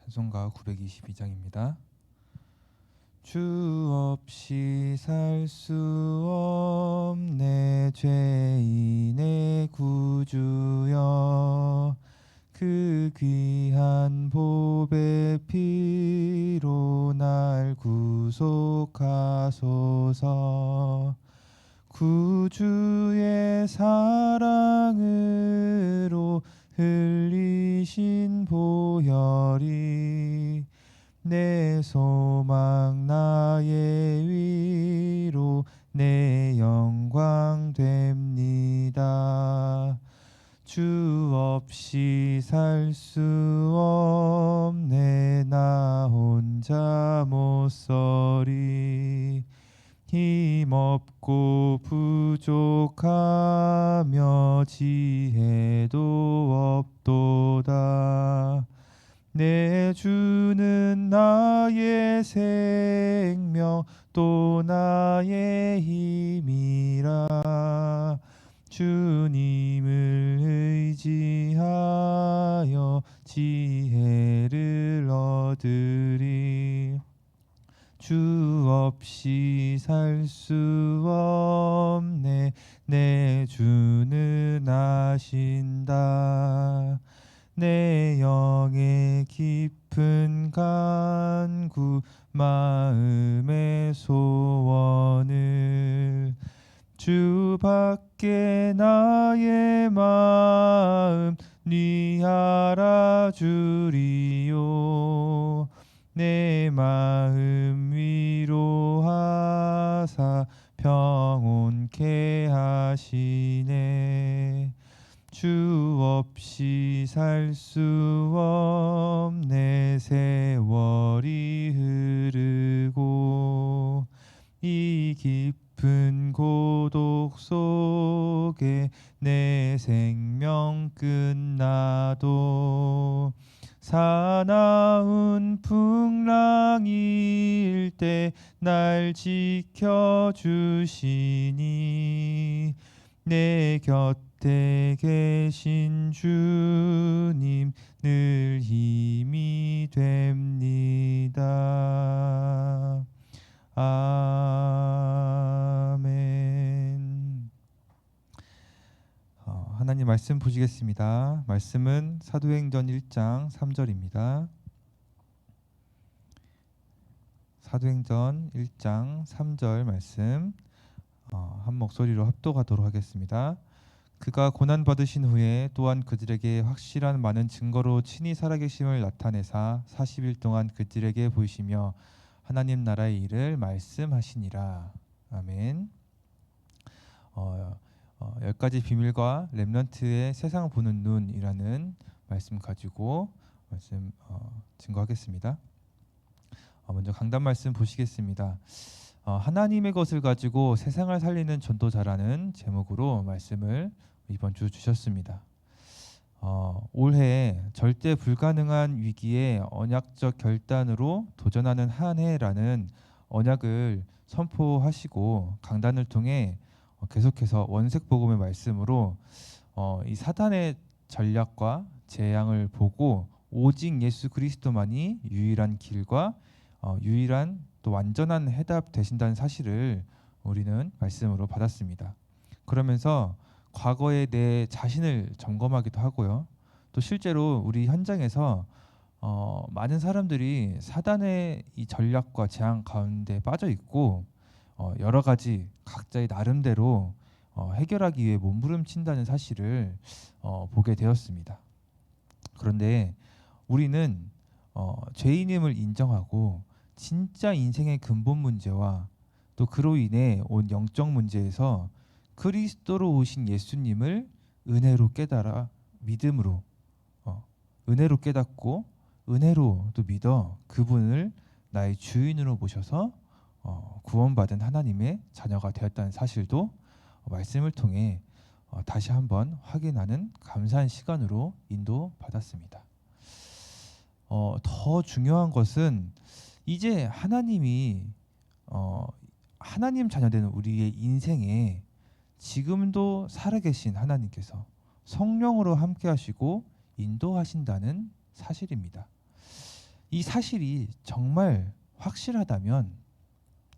찬송가 922장입니다. 주 없이 살 수 없네 죄인의 구주여, 그 귀한 보배 피로 날 구속하소서. 구주의 사랑으로 흘리신 보혈이 내 소망 나의 위로 내 영광 됩니다. 주 없이 살 수 없네 나 혼자 못 서리. 힘없고 부족하며 지혜도 없도다. 내 주는 나의 생명 또 나의 힘이라. 주님을 의지하여 지혜를 얻으리. 주 없이 살 수 없네 내 주는 아신다. 내 영의 깊은 간구 마음의 소원을 주밖에 나의 마음 네 알아주리요. 내 마음 위로하사 평온케 하시네. 주 없이 살 수 없네 세월이 흐르고 이 깊은 고독 속에 내 생명 끝나도 사나운 풍랑일 때 날 지켜주시니 내 곁에 계신 주님 늘 힘이 됩니다. 아멘. 하나님 말씀 보시겠습니다. 말씀은 사도행전 1장 3절입니다. 사도행전 1장 3절 말씀 한 목소리로 합독하도록 하겠습니다. 그가 고난 받으신 후에 또한 그들에게 확실한 많은 증거로 친히 살아계심을 나타내사 40일 동안 그들에게 보이시며 하나님 나라의 일을 말씀하시니라. 아멘. 10가지 비밀과 렘넌트의 세상 보는 눈이라는 말씀 가지고 말씀 증거하겠습니다. 먼저 강단 말씀 보시겠습니다. 하나님의 것을 가지고 세상을 살리는 전도자라는 제목으로 말씀을 이번 주 주셨습니다. 올해 절대 불가능한 위기에 언약적 결단으로 도전하는 한 해라는 언약을 선포하시고 강단을 통해 계속해서 원색 복음의 말씀으로 이 사단의 전략과 재앙을 보고 오직 예수 그리스도만이 유일한 길과 유일한 또 완전한 해답 되신다는 사실을 우리는 말씀으로 받았습니다. 그러면서 과거에 내 자신을 점검하기도 하고요. 또 실제로 우리 현장에서 많은 사람들이 사단의 이 전략과 재앙 가운데 빠져 있고 여러 가지 각자의 나름대로 해결하기 위해 몸부림친다는 사실을 보게 되었습니다. 그런데 우리는 죄인임을 인정하고 진짜 인생의 근본 문제와 또 그로 인해 온 영적 문제에서 그리스도로 오신 예수님을 은혜로 깨달아 믿음으로 은혜로 깨닫고 은혜로 또 믿어 그분을 나의 주인으로 모셔서 구원받은 하나님의 자녀가 되었다는 사실도 말씀을 통해 다시 한번 확인하는 감사한 시간으로 인도받았습니다. 더 중요한 것은 이제 하나님이 하나님 자녀되는 우리의 인생에 지금도 살아계신 하나님께서 성령으로 함께 하시고 인도하신다는 사실입니다. 이 사실이 정말 확실하다면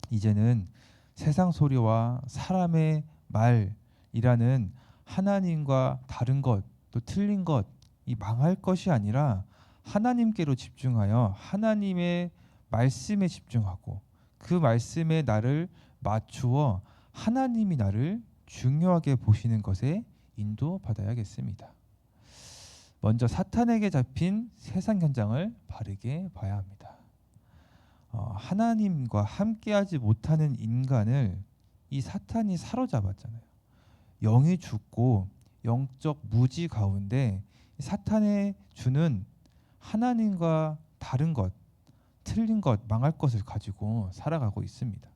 이제는 세상 소리와 사람의 말이라는 하나님과 다른 것, 또 틀린 것, 이 망할 것이 아니라 하나님께로 집중하여 하나님의 말씀에 집중하고 그 말씀에 나를 맞추어 하나님이 나를 중요하게 보시는 것에 인도받아야겠습니다. 먼저 사탄에게 잡힌 세상 현장을 바르게 봐야 합니다. 하나님과 함께하지 못하는 인간을 이 사탄이 사로잡았잖아요. 영이 죽고 영적 무지 가운데 사탄의 주는 하나님과 다른 것, 틀린 것, 망할 것을 가지고 살아가고 있습니다.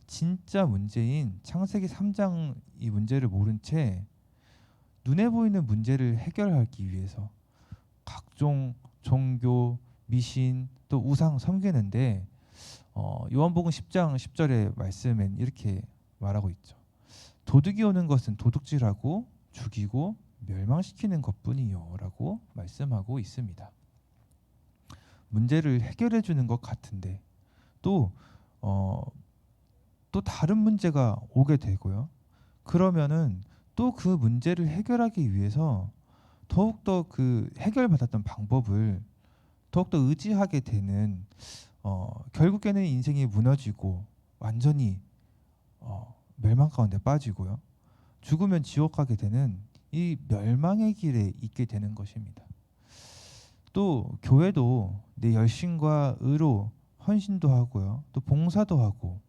진짜 문제인 창세기 3장 이 문제를 모른 채 눈에 보이는 문제를 해결하기 위해서 각종 종교, 미신, 또 우상 섬기는데 요한복음 10장 10절의 말씀엔 이렇게 말하고 있죠. 도둑이 오는 것은 도둑질하고 죽이고 멸망시키는 것뿐이요 라고 말씀하고 있습니다. 문제를 해결해 주는 것 같은데 또 다른 문제가 오게 되고요. 그러면은 또 그 문제를 해결하기 위해서 더욱더 그 해결받았던 방법을 더욱더 의지하게 되는 결국에는 인생이 무너지고 완전히 멸망 가운데 빠지고요. 죽으면 지옥 가게 되는 이 멸망의 길에 있게 되는 것입니다. 또 교회도 내 열심과 의로 헌신도 하고요. 또 봉사도 하고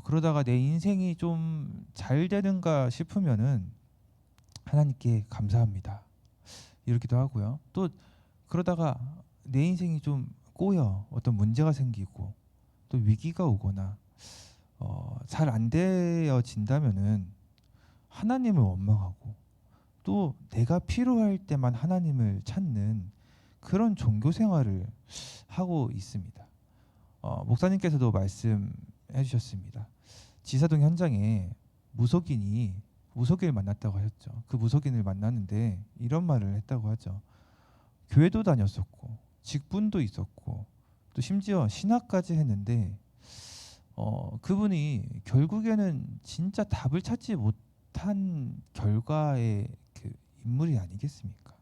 그러다가 내 인생이 좀 잘 되는가 싶으면은 하나님께 감사합니다. 이렇기도 하고요. 또 그러다가 내 인생이 좀 꼬여 어떤 문제가 생기고 또 위기가 오거나 잘 안 되어진다면은 하나님을 원망하고 또 내가 필요할 때만 하나님을 찾는 그런 종교 생활을 하고 있습니다. 목사님께서도 말씀해 주셨습니다. 지사동 현장에 무속인을 만났다고 하셨죠. 그 무속인을 만났는데 이런 말을 했다고 하죠. 교회도 다녔었고 직분도 있었고 또 심지어 신학까지 했는데 그분이 결국에는 진짜 답을 찾지 못한 결과의 그 인물이 아니겠습니까?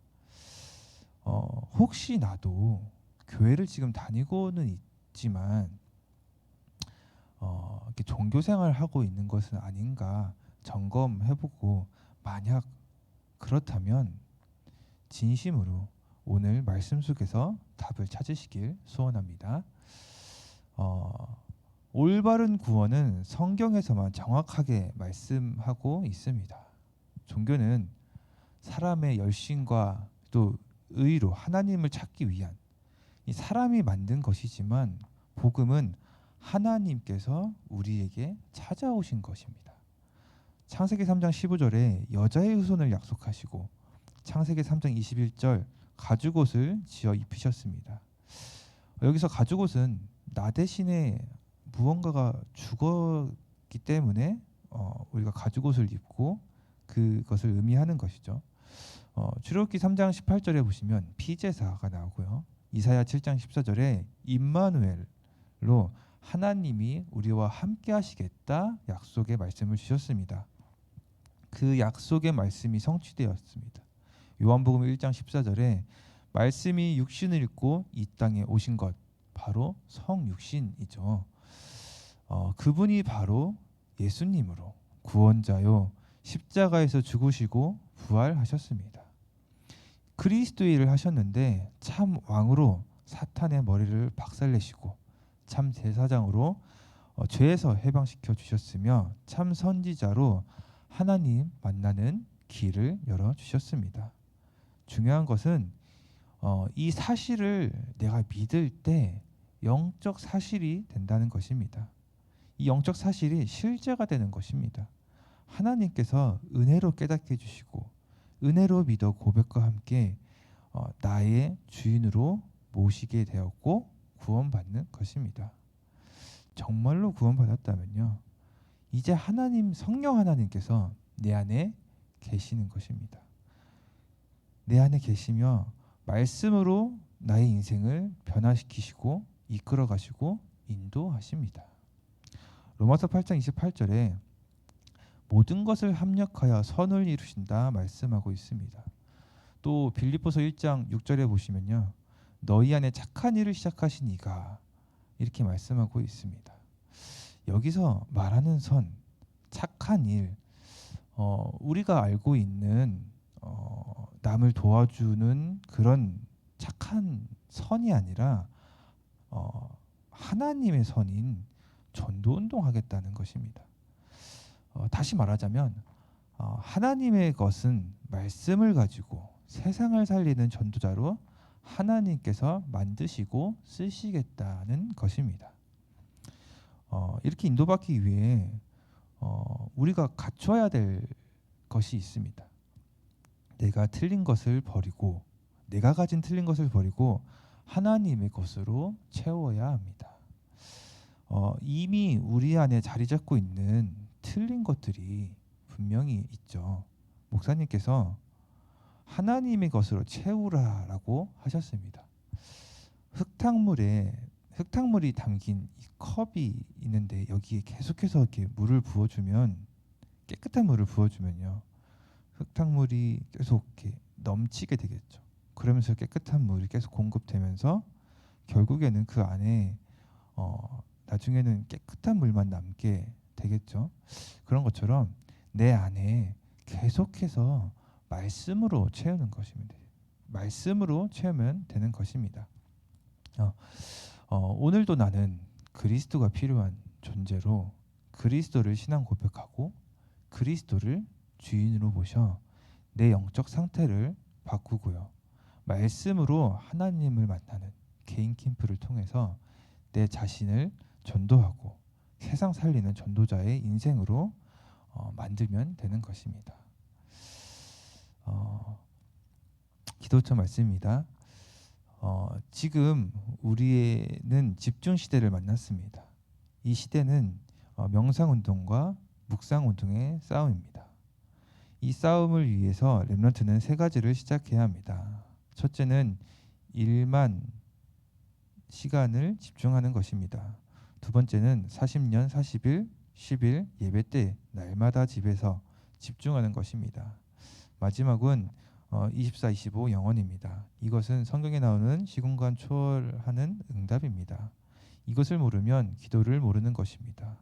혹시 나도 교회를 지금 다니고는 있지만 이렇게 종교 생활을 하고 있는 것은 아닌가 점검해보고 만약 그렇다면 진심으로 오늘 말씀 속에서 답을 찾으시길 소원합니다. 올바른 구원은 성경에서만 정확하게 말씀하고 있습니다. 종교는 사람의 열심과 또 의로 하나님을 찾기 위한 이 사람이 만든 것이지만 복음은 하나님께서 우리에게 찾아오신 것입니다. 창세기 3장 15절에 여자의 후손을 약속하시고 창세기 3장 21절 가죽옷을 지어 입히셨습니다. 여기서 가죽옷은 나 대신에 무언가가 죽었기 때문에 우리가 가죽옷을 입고 그것을 의미하는 것이죠. 출애굽기 3장 18절에 보시면 피제사가 나오고요. 이사야 7장 14절에 임마누엘로 하나님이 우리와 함께 하시겠다 약속의 말씀을 주셨습니다. 그 약속의 말씀이 성취되었습니다. 요한복음 1장 14절에 말씀이 육신을 입고 이 땅에 오신 것 바로 성육신이죠. 그분이 바로 예수님으로 구원자요 십자가에서 죽으시고 부활하셨습니다. 그리스도의 일을 하셨는데 참 왕으로 사탄의 머리를 박살내시고 참 제사장으로 죄에서 해방시켜 주셨으며 참 선지자로 하나님 만나는 길을 열어 주셨습니다. 중요한 것은 이 사실을 내가 믿을 때 영적 사실이 된다는 것입니다. 이 영적 사실이 실제가 되는 것입니다. 하나님께서 은혜로 깨닫게 해주시고 은혜로 믿어 고백과 함께 나의 주인으로 모시게 되었고 구원받는 것입니다. 정말로 구원받았다면요, 이제 하나님 성령 하나님께서 내 안에 계시는 것입니다. 내 안에 계시며 말씀으로 나의 인생을 변화시키시고 이끌어 가시고 인도하십니다. 로마서 8장 28절에 모든 것을 합력하여 선을 이루신다 말씀하고 있습니다. 또 빌립보서 1장 6절에 보시면요. 너희 안에 착한 일을 시작하신 이가 이렇게 말씀하고 있습니다. 여기서 말하는 선, 착한 일, 우리가 알고 있는 남을 도와주는 그런 착한 선이 아니라 하나님의 선인 전도운동 하겠다는 것입니다. 다시 말하자면 하나님의 것은 말씀을 가지고 세상을 살리는 전도자로 하나님께서 만드시고 쓰시겠다는 것입니다. 이렇게 인도받기 위해 우리가 갖춰야 될 것이 있습니다. 내가 틀린 것을 버리고 내가 가진 틀린 것을 버리고 하나님의 것으로 채워야 합니다. 이미 우리 안에 자리 잡고 있는 틀린 것들이 분명히 있죠. 목사님께서 하나님의 것으로 채우라라고 하셨습니다. 흙탕물이 담긴 이 컵이 있는데 여기에 계속해서 이렇게 물을 부어주면 깨끗한 물을 부어주면요. 흙탕물이 계속 이렇게 넘치게 되겠죠. 그러면서 깨끗한 물이 계속 공급되면서 결국에는 그 안에 나중에는 깨끗한 물만 남게 되겠죠. 그런 것처럼 내 안에 계속해서 말씀으로 채우는 것입니다. 말씀으로 채우면 되는 것입니다. 오늘도 나는 그리스도가 필요한 존재로 그리스도를 신앙 고백하고 그리스도를 주인으로 모셔 내 영적 상태를 바꾸고요. 말씀으로 하나님을 만나는 개인 캠프를 통해서 내 자신을 전도하고 세상 살리는 전도자의 인생으로 만들면 되는 것입니다. 기도처 말씀입니다. 지금 우리는 집중 시대를 만났습니다. 이 시대는 명상운동과 묵상운동의 싸움입니다. 이 싸움을 위해서 렘넌트는 세 가지를 시작해야 합니다. 첫째는 일만 시간을 집중하는 것입니다. 두 번째는 40년 40일 10일 예배 때 날마다 집에서 집중하는 것입니다. 마지막은 24, 25 영원입니다. 이것은 성경에 나오는 시공간 초월하는 응답입니다. 이것을 모르면 기도를 모르는 것입니다.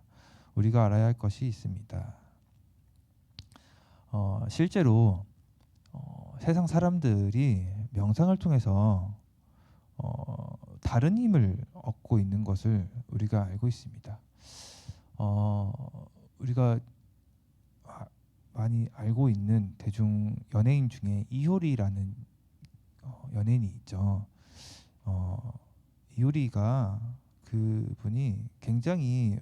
우리가 알아야 할 것이 있습니다. 실제로 세상 사람들이 명상을 통해서 다른 힘을 얻고 있는 것을 우리가 알고 있습니다. 우리가 많이 알고 있는 대중 연예인 중에 이효리라는 연예인이 있죠. 이효리가 그분이 굉장히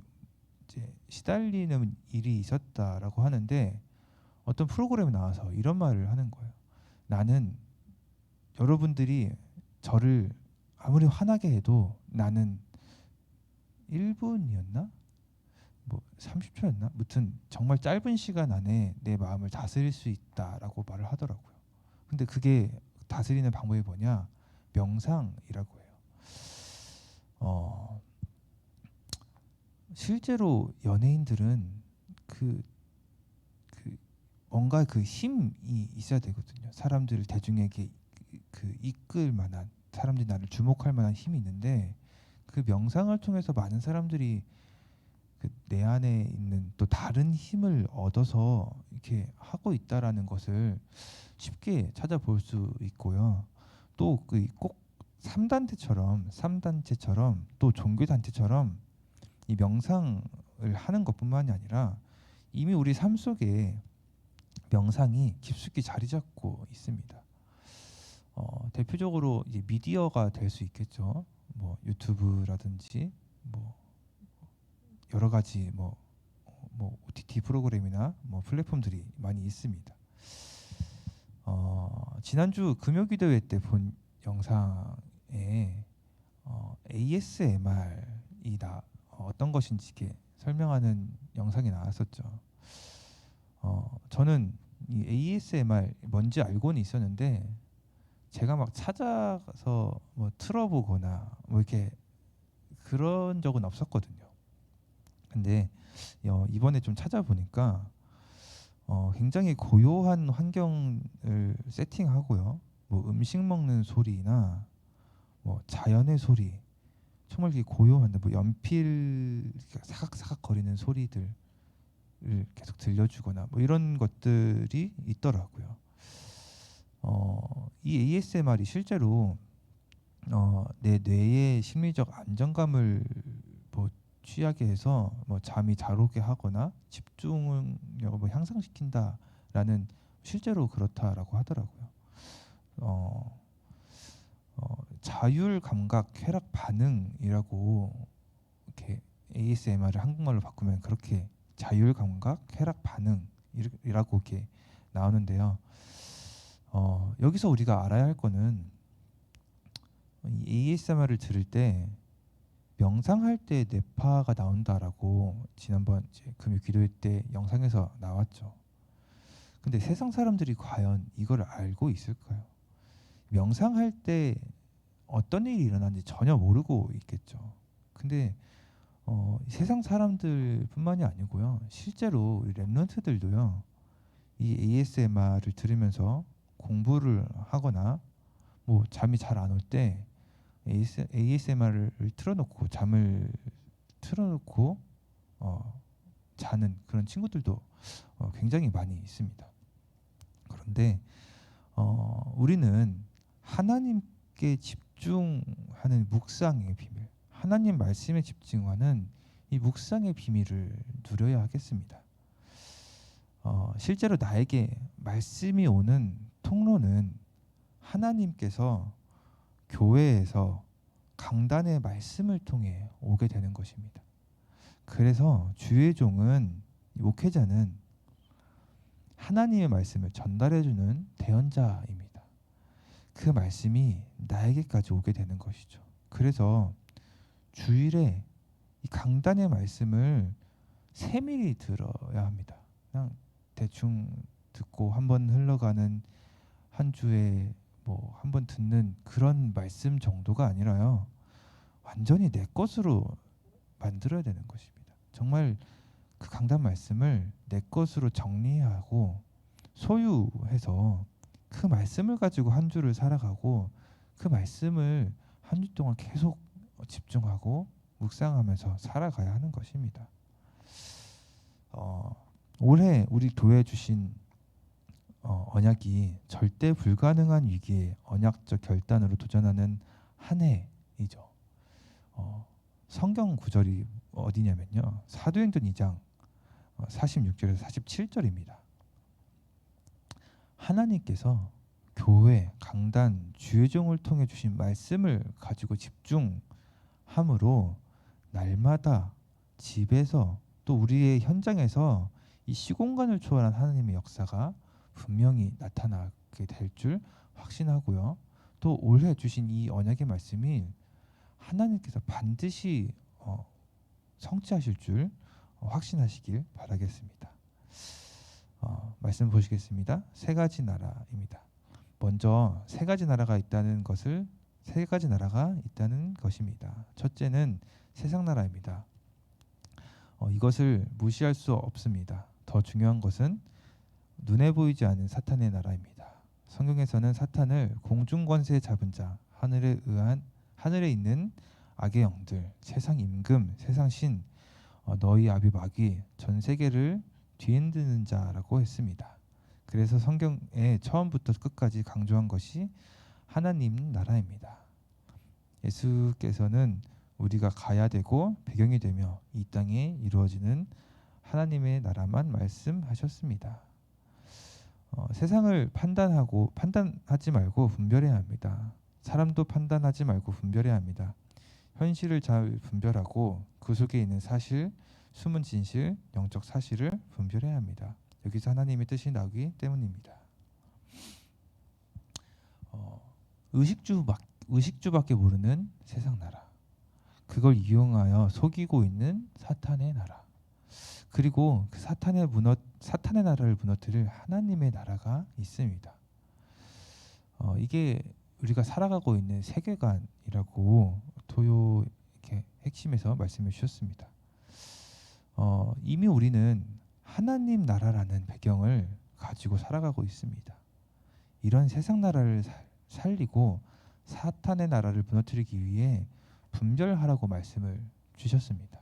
이제 시달리는 일이 있었다라고 하는데 어떤 프로그램에 나와서 이런 말을 하는 거예요. 나는 여러분들이 저를 아무리 화나게 해도 나는 1분이었나? 뭐 30초였나? 무튼 정말 짧은 시간 안에 내 마음을 다스릴 수 있다라고 말을 하더라고요. 근데 그게 다스리는 방법이 뭐냐? 명상이라고 해요. 실제로 연예인들은 뭔가 그 힘이 있어야 되거든요. 사람들 대중에게 이끌 만한 사람들이 나를 주목할 만한 힘이 있는데 그 명상을 통해서 많은 사람들이 내 안에 있는 또 다른 힘을 얻어서 이렇게 하고 있다라는 것을 쉽게 찾아볼 수 있고요. 또 꼭 3단체처럼 또 종교단체처럼 이 명상을 하는 것뿐만이 아니라 이미 우리 삶 속에 명상이 깊숙이 자리 잡고 있습니다. 대표적으로 이제 미디어가 될 수 있겠죠. 뭐 유튜브라든지 뭐 여러 가지 뭐 OTT 프로그램이나 뭐 플랫폼들이 많이 있습니다. 지난주 금요기도회 때 본 영상에 ASMR이 어떤 것인지 이렇게 설명하는 영상이 나왔었죠. 저는 이 ASMR 뭔지 알고는 있었는데 제가 막 찾아서 뭐 틀어보거나 뭐 이렇게 그런 적은 없었거든요. 근데 이번에 좀 찾아보니까 굉장히 고요한 환경을 세팅하고요. 뭐 음식 먹는 소리나 뭐 자연의 소리, 정말 이렇게 고요한데 뭐 연필 사각사각 거리는 소리들을 계속 들려주거나 뭐 이런 것들이 있더라고요. 이 ASMR이 실제로 내 뇌의 심리적 안정감을 뭐 취하게 해서 뭐 잠이 잘 오게 하거나 집중력을 뭐 향상시킨다라는, 실제로 그렇다라고 하더라고요. 어, 자율 감각 쾌락 반응이라고, 이렇게 ASMR을 한국말로 바꾸면 그렇게 자율 감각 쾌락 반응이라고 이렇게 나오는데요. 여기서 우리가 알아야 할 거는, 이 ASMR을 들을 때 명상할 때 뇌파가 나온다라고 지난번 이제 금요 기도회 때 영상에서 나왔죠. 근데 세상 사람들이 과연 이걸 알고 있을까요? 명상할 때 어떤 일이 일어나는지 전혀 모르고 있겠죠. 근데 세상 사람들뿐만이 아니고요. 실제로 이 랩런트들도요. 이 ASMR을 들으면서 공부를 하거나 뭐 잠이 잘 안 올 때 ASMR을 틀어놓고 잠을 틀어놓고 자는 그런 친구들도 굉장히 많이 있습니다. 그런데 우리는 하나님께 집중하는 묵상의 비밀, 하나님 말씀에 집중하는 이 묵상의 비밀을 누려야 하겠습니다. 실제로 나에게 말씀이 오는 통로는 하나님께서 교회에서 강단의 말씀을 통해 오게 되는 것입니다. 그래서 주의 종은, 목회자는 하나님의 말씀을 전달해주는 대언자입니다. 그 말씀이 나에게까지 오게 되는 것이죠. 그래서 주일에 이 강단의 말씀을 세밀히 들어야 합니다. 그냥 대충 듣고 한번 흘러가는 한 주에 뭐 한번 듣는 그런 말씀 정도가 아니라요. 완전히 내 것으로 만들어야 되는 것입니다. 정말 그 강단 말씀을 내 것으로 정리하고 소유해서 그 말씀을 가지고 한 주를 살아가고, 그 말씀을 한 주 동안 계속 집중하고 묵상하면서 살아가야 하는 것입니다. 올해 우리 교회 주신 언약이 절대 불가능한 위기에 언약적 결단으로 도전하는 한 해이죠. 성경 구절이 어디냐면요. 사도행전 2장 46절에서 47절입니다. 하나님께서 교회, 강단, 주의 종을 통해 주신 말씀을 가지고 집중함으로 날마다 집에서 또 우리의 현장에서 이 시공간을 초월한 하나님의 역사가 분명히 나타나게 될 줄 확신하고요. 또 올해 주신 이 언약의 말씀이 하나님께서 반드시 성취하실 줄 확신하시길 바라겠습니다. 말씀 보시겠습니다. 세 가지 나라입니다. 먼저 세 가지 나라가 있다는 것입니다. 첫째는 세상 나라입니다. 이것을 무시할 수 없습니다. 더 중요한 것은 눈에 보이지 않는 사탄의 나라입니다. 성경에서는 사탄을 공중 권세 잡은 자, 하늘에 있는 악의 영들, 세상 임금, 세상 신, 너희 아비 마귀, 전 세계를 뒤흔드는 자라고 했습니다. 그래서 성경에 처음부터 끝까지 강조한 것이 하나님 나라입니다. 예수께서는 우리가 가야 되고 배경이 되며 이 땅에 이루어지는 하나님의 나라만 말씀하셨습니다. 세상을 판단하지 말고 분별해야 합니다. 사람도 판단하지 말고 분별해야 합니다. 현실을 잘 분별하고 그 속에 있는 사실, 숨은 진실, 영적 사실을 분별해야 합니다. 여기서 하나님의 뜻이 나오기 때문입니다. 의식주밖에 모르는 세상 나라, 그걸 이용하여 속이고 있는 사탄의 나라, 그리고 그 사탄의 나라를 무너뜨릴 하나님의 나라가 있습니다. 이게 우리가 살아가고 있는 세계관이라고 토요 이렇게 핵심에서 말씀해 주셨습니다. 이미 우리는 하나님 나라라는 배경을 가지고 살아가고 있습니다. 이런 세상 나라를 살리고 사탄의 나라를 무너뜨리기 위해 분별하라고 말씀을 주셨습니다.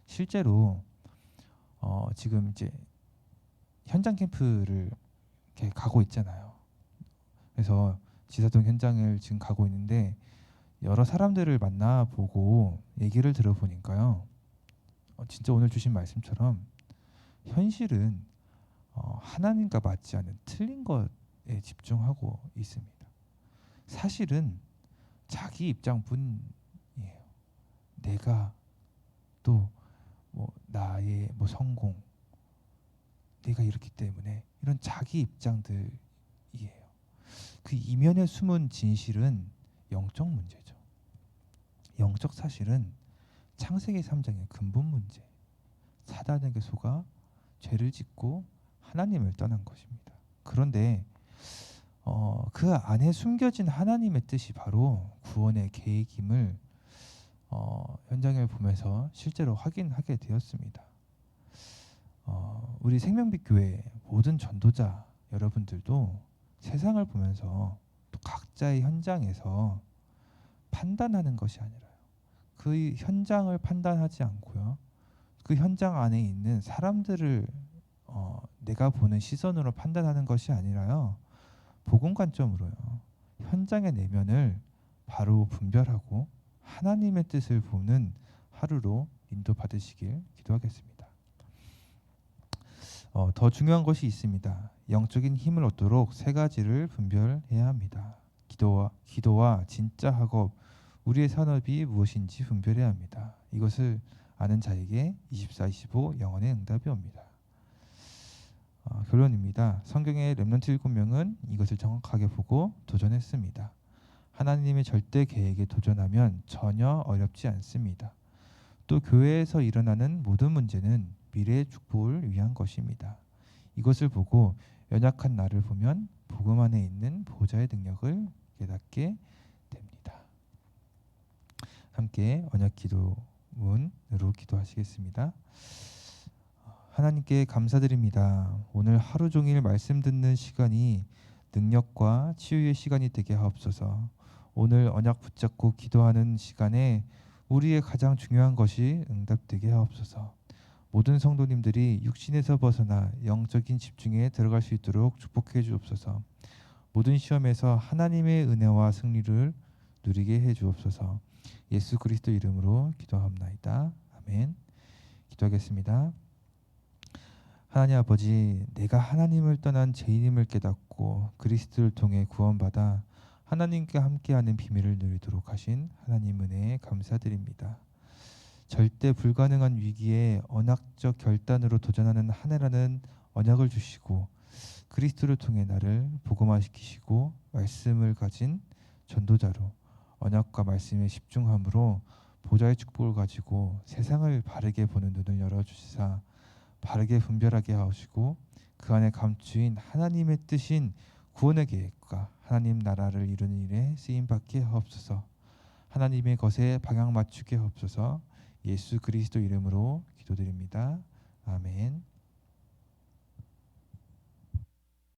실제로 지금 이제 현장 캠프를 이렇게 가고 있잖아요. 그래서 지사동 현장을 지금 가고 있는데 여러 사람들을 만나보고 얘기를 들어보니까요. 진짜 오늘 주신 말씀처럼 현실은 하나님과 맞지 않은 틀린 것에 집중하고 있습니다. 사실은 자기 입장뿐이에요. 내가 또 뭐 나의 뭐 성공, 내가 이렇기 때문에 이런 자기 입장들이에요. 그 이면에 숨은 진실은 영적 문제죠. 영적 사실은 창세기 3장의 근본 문제, 사단에게 속아 죄를 짓고 하나님을 떠난 것입니다. 그런데 그 안에 숨겨진 하나님의 뜻이 바로 구원의 계획임을 현장을 보면서 실제로 확인하게 되었습니다. 우리 생명빛 교회 모든 전도자 여러분들도 세상을 보면서 또 각자의 현장에서 판단하는 것이 아니라요. 그 현장을 판단하지 않고요. 그 현장 안에 있는 사람들을 내가 보는 시선으로 판단하는 것이 아니라요. 복음 관점으로요. 현장의 내면을 바로 분별하고 하나님의 뜻을 보는 하루로 인도받으시길 기도하겠습니다. 더 중요한 것이 있습니다. 영적인 힘을 얻도록 세 가지를 분별해야 합니다. 기도와 진짜 학업, 우리의 산업이 무엇인지 분별해야 합니다. 이것을 아는 자에게 24-25 영혼의 응답이 옵니다. 결론입니다. 성경의 렘넌트 7명은 이것을 정확하게 보고 도전했습니다. 하나님의 절대 계획에 도전하면 전혀 어렵지 않습니다. 또 교회에서 일어나는 모든 문제는 미래의 축복을 위한 것입니다. 이것을 보고 연약한 나를 보면 복음 안에 있는 보좌의 능력을 깨닫게 됩니다. 함께 언약 기도문으로 기도하시겠습니다. 하나님께 감사드립니다. 오늘 하루 종일 말씀 듣는 시간이 능력과 치유의 시간이 되게 하옵소서. 오늘 언약 붙잡고 기도하는 시간에 우리의 가장 중요한 것이 응답되게 하옵소서. 모든 성도님들이 육신에서 벗어나 영적인 집중에 들어갈 수 있도록 축복해 주옵소서. 모든 시험에서 하나님의 은혜와 승리를 누리게 해 주옵소서. 예수 그리스도 이름으로 기도합나이다. 아멘. 기도하겠습니다. 하나님 아버지, 내가 하나님을 떠난 죄인임을 깨닫고 그리스도를 통해 구원받아 하나님께 함께하는 비밀을 누리도록 하신 하나님 은혜에 감사드립니다. 절대 불가능한 위기에 언약적 결단으로 도전하는 한 해라는 언약을 주시고 그리스도를 통해 나를 복음화시키시고 말씀을 가진 전도자로 언약과 말씀에 집중함으로 보좌의 축복을 가지고 세상을 바르게 보는 눈을 열어주시사 바르게 분별하게 하시고 그 안에 감추인 하나님의 뜻인 구원의 계획과 하나님 나라를 이루는 일에 쓰임받게 하옵소서. 하나님의 것에 방향 맞추게 하옵소서. 예수 그리스도 이름으로 기도드립니다. 아멘.